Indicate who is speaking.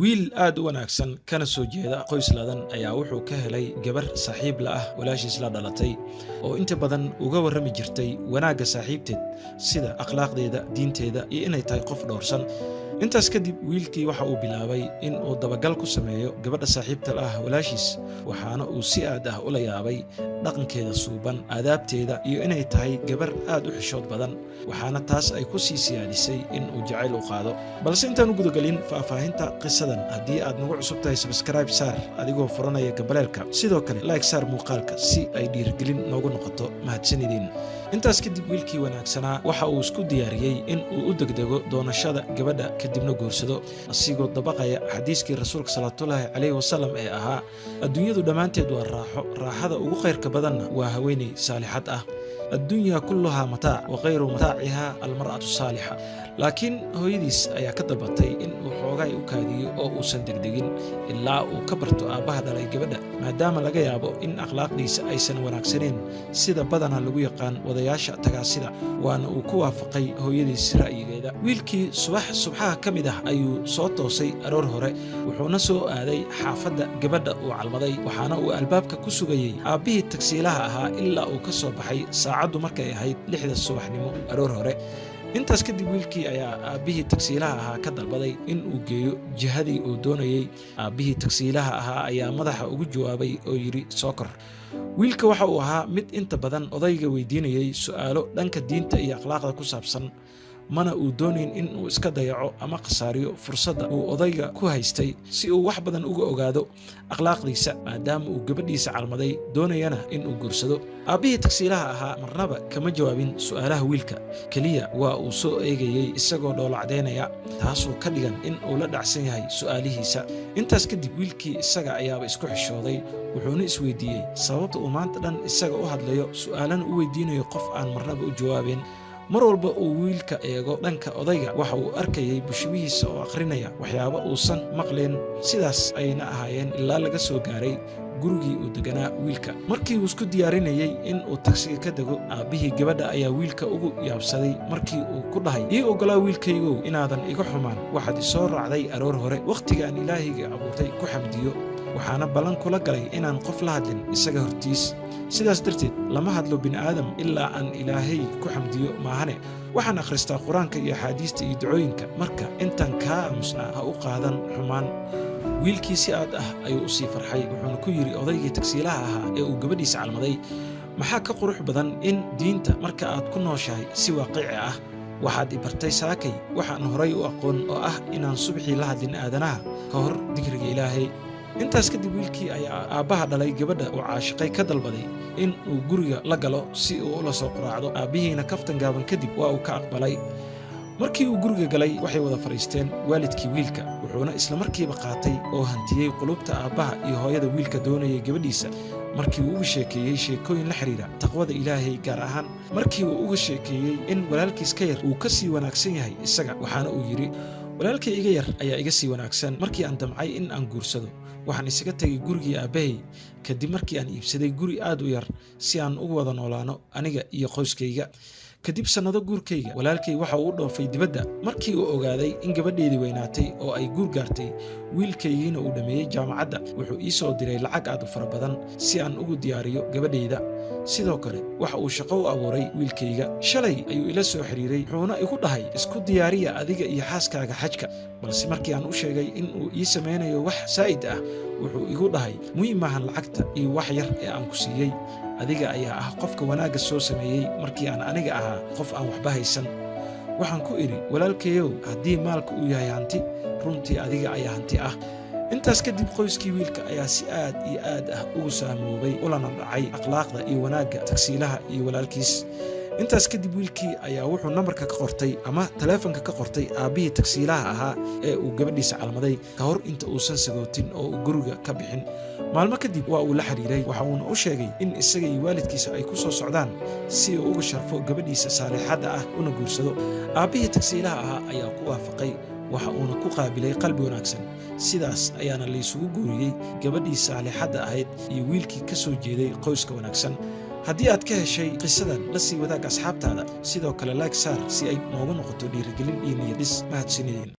Speaker 1: wiil aad u wanaagsan kana soo jeeda qoys ladan ayaa wuxuu ka helay gabar saaxiib la ah walaashiis la dhalatay oo inta badan uga warrami jirtay wanaagga saaxiibteed sida akhlaaqdeeda, diinteeda iyo inay tahay qof dhowrsan. intaas kadib wiilkii waxa uu bilaabay in uu dabagal ku sameeyo gabadha saaxiibta la ah walaashiis, waxaana uu si aad ah ula yaabay dhaqankeeda suuban, aadaabteeda iyo inay tahay gabar aad u xishood badan, waxaana taas ay ku sii siyaadisay in uu jacayl u qaado. balse intaan u gudagelin faahfaahinta qisadan, haddii aad nagu cusub tahay subscribe saar adigoo furanaya gambaleelka, sidoo kale like saar muuqaalka si ay dhiirigelin noogu noqoto. mahadsanidin. intaas kadib wiilkii wanaagsanaa waxa uu isku diyaariyey in uu u degdego doonashada gabadha kadibna guursado, asigoo dabaqaya xadiiskii rasuulka salawaatullaahi calayhi wasallam ee ahaa adduunyadu dhammaanteed waa raaxada ugu khayrka badanna waa haweeney saalixad ah. addunya kulluhaa mataac wa khayru mataacihaa almar'atu saalixa. laakiin hooyadiis ayaa ka dalbatay in uu xoogay u kaadiyo oo uusan degdegin ilaa uu ka barto aabbaha dhalay gabadha, maadaama laga yaabo in akhlaaqdiisa aysan wanaagsaneyn sida badana lagu yaqaan wadayaasha tagaasida, waana uu ku waafaqay hooyadiis ra'yigeeda. wiilkii subaxa ka mid ah ayuu soo toosay aroor hore, wuxuuna soo aaday xaafadda gabadha uu calmaday, waxaana uu albaabka ku sugayey aabbihii tagsiilaha ahaa ilaa uu ka soo baxay saacaddu markay ahayd 6 subaxnimo aroor hore. intaas kadib wiilkii ayaa aabbihii tagsiilaha ahaa ka dalbaday in uu geeyo jihadii uu doonayey. aabbihii tagsiilaha ahaa ayaa madaxa ugu jawaabay oo yidhi soo kor. wiilka waxa uu ahaa mid inta badan odayga weydiinayey su'aalo dhanka diinta iyo akhlaaqda ku saabsan, mana uu doonayn in uu iska dayaco ama khasaariyo fursadda uu odayga ku haystay si uu wax badan uga ogaado akhlaaqdiisa, maadaama uu gabadhiisa calmaday doonayana in uu guursado. aabbihii tagsiilaha ahaa marnaba kama jawaabin su'aalaha wiilka, keliya waa uu soo eegayey isagoo dhoolacdaynaya, taasoo ka dhigan in uu la dhacsan yahay su'aalihiisa. intaas kadib wiilkii isaga ayaaba isku xishooday, wuxuuna isweydiiyey sababta uu maanta dhan isaga u hadlayo, su'aalana u weydiinayo qof aan marnaba u jawaabin. mar walba uu wiilka eego dhanka odayga waxa uu arkayay bushimihiisa oo akhrinaya waxyaabo uusan maqleen. sidaas ayna ahaayeen ilaa laga soo gaaray gurigii uu deganaa wiilka. markii uu isku diyaarinayey in uu tagsiga ka dego, aabbihii gabadha ayaa wiilka ugu yaabsaday markii uu ku dhahay, ii oggolaa wiilkaygow inaadan iga xumaan, waxaad isoo raacday aroor hore, wakhtigaan ilaahayga abuurtay ku xamdiyo, waxaana ballan kula galay inaan qof la hadlin isaga hortiis. sidaas darteed lama hadlo bini'aadam ilaa aan ilaahay ku xamdiyo maahane. waxaan akhristaa qur-aanka iyo axaadiista iyo ducooyinka, marka intaan kaa aamusnaa ha u qaadan xumaan. wiilkii si aad ah ayuu u sii farxay, wuxuuna ku yidhi odaygii tagsiilaha ahaa ee uu gabadhiisa calmaday, maxaa ka qurux badan in diinta marka aad ku nooshahay si waaqici ah. waxaad i bartay saakay waxaan horay u aqoon oo ah inaan subaxii la hadlin aadanaha ka hor dikriga ilaahay. intaas kadib wiilkii ayaa aabbaha dhalay gabadha uu caashiqay ka dalbaday in uu guriga la galo si uu ula soo quraacdo. aabbihiina kaftan gaaban kadib waa uu ka aqbalay. markii uu guriga galay waxay wada fadhiisteen waalidkii wiilka, wuxuuna isla markiiba qaatay oo hantiyey qulubta aabbaha iyo hooyada wiilka doonayay gabadhiisa. markii uu uga sheekeeyey sheekooyin la xidhiidha taqwada ilaahay, gaar ahaan markii uu uga sheekeeyey in walaalkiis ka yar uu ka sii wanaagsan yahay isaga, waxaana uu yidhi, walaalkay iga yar ayaa iga sii wanaagsan. markii aan damcay in aan guursado, waxaan isaga tegay gurigii aabbahay kadib markii aan iibsaday guri aad u yar si aan ugu wada noolaano aniga iyo qoyskayga. kadib sannado guurkayga, walaalkay waxa uu u dhoofay dibadda. markii uu ogaaday in gabadheedii weynaatay oo ay guur gaartay, wiilkaygiina uu dhammeeyey jaamacadda, wuxuu ii soo diray lacag aad u fara badan si aan ugu diyaariyo gabadhayda. sidoo kale waxa uu shaqo u abuuray wiilkayga. shalay ayuu ila soo xiriiray, wuxuuna igu dhahay isku diyaariya adiga iyo xaaskaaga xajka. balse markii aan u sheegay in uu ii samaynayo wax saa'id ah, wuxuu igu dhahay muhiim maahan lacagta iyo wax yar ee aan ku siiyey, adiga ayaa ah qofka wanaagga soo sameeyey markii aan aniga ahaa qof aan waxba haysan. waxaan ku idhi, walaalkayow, haddii maalka uu yahay hanti, runtii adiga ayaa hanti ah. intaas kadib qoyskii wiilka ayaa si aad iyo aad ah ugu saamoobay, ulana dhacay akhlaaqda iyo wanaagga tagsiilaha iyo walaalkiis. intaas kadib wiilkii ayaa wuxuu nambarka ka qortay ama taleefanka ka qortay aabbihii tagsiilaha ahaa ee uu gabadhiisa calmaday ka hor inta uusan sagootin oo uu guriga ka bixin. maalmo kadib waa uu la xiriiray, waxa uuna u sheegay in isaga iyo waalidkiisa ay ku soo socdaan si uu uga sharfo gabadhiisa saalixadda ah una guursado. aabbihii tagsiilaha ahaa ayaa ku waafaqay, waxa uuna ku qaabilay qalbi wanaagsan. sidaas ayaana laysugu guuriyey gabadhii saalixadda ahayd iyo wiilkii ka soo jeeday qoyska wanaagsan. haddii aad ka heshay qisadan, la sii wadaag asxaabtaada, sidoo kale like saar si ay noogu noqoto dhiirigelin iyo niyad dhis. mahadsanidin.